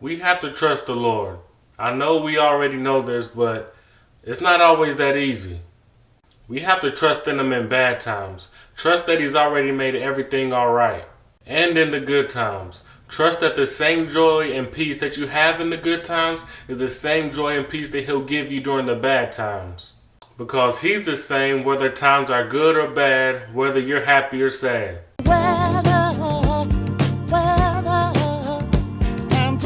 We have to trust the Lord. I know we already know this, but it's not always that easy. We have to trust in Him in bad times. Trust that He's already made everything alright. And in the good times. Trust that the same joy and peace that you have in the good times is the same joy and peace that He'll give you during the bad times. Because He's the same whether times are good or bad, whether you're happy or sad. Times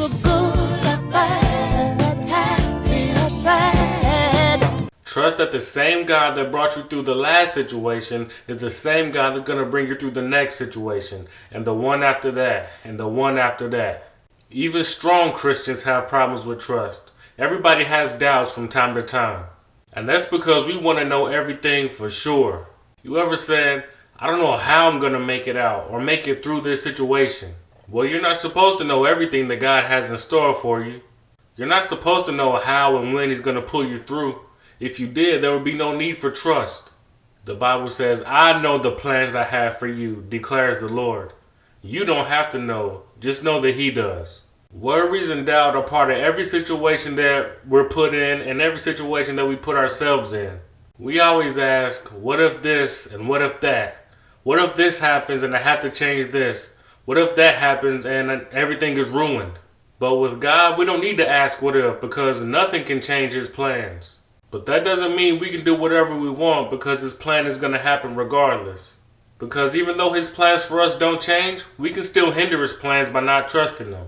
are good or bad, happy or sad. Trust that the same God that brought you through the last situation is the same God that's going to bring you through the next situation, and the one after that, and the one after that. Even strong Christians have problems with trust. Everybody has doubts from time to time. And that's because we want to know everything for sure. You ever said, I don't know how I'm going to make it out or make it through this situation? Well, you're not supposed to know everything that God has in store for you. You're not supposed to know how and when He's going to pull you through. If you did, there would be no need for trust. The Bible says, I know the plans I have for you, declares the Lord. You don't have to know. Just know that He does. Worries and doubt are part of every situation that we're put in and every situation that we put ourselves in. We always ask, what if this and what if that? What if this happens and I have to change this? What if that happens and everything is ruined? But with God, we don't need to ask what if, because nothing can change His plans. But that doesn't mean we can do whatever we want, because His plan is going to happen regardless. Because even though His plans for us don't change, we can still hinder His plans by not trusting Him.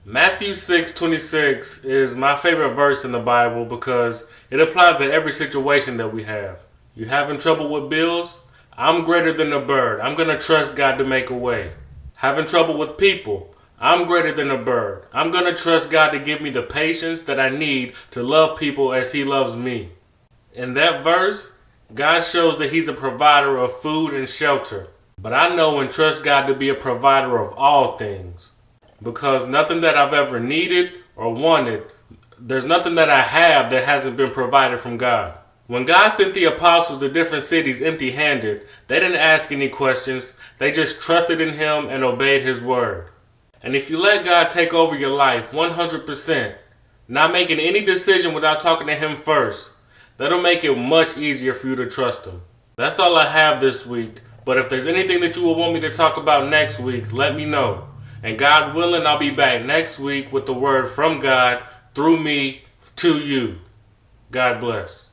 Matthew 6:26 is my favorite verse in the Bible because it applies to every situation that we have. You having trouble with bills? I'm greater than a bird. I'm going to trust God to make a way. Having trouble with people? I'm greater than a bird. I'm going to trust God to give me the patience that I need to love people as He loves me. In that verse, God shows that He's a provider of food and shelter. But I know and trust God to be a provider of all things. Because nothing that I've ever needed or wanted, there's nothing that I have that hasn't been provided from God. When God sent the apostles to different cities empty-handed, they didn't ask any questions. They just trusted in Him and obeyed His word. And if you let God take over your life 100%, not making any decision without talking to Him first, that'll make it much easier for you to trust Him. That's all I have this week. But if there's anything that you will want me to talk about next week, let me know. And God willing, I'll be back next week with the word from God through me to you. God bless.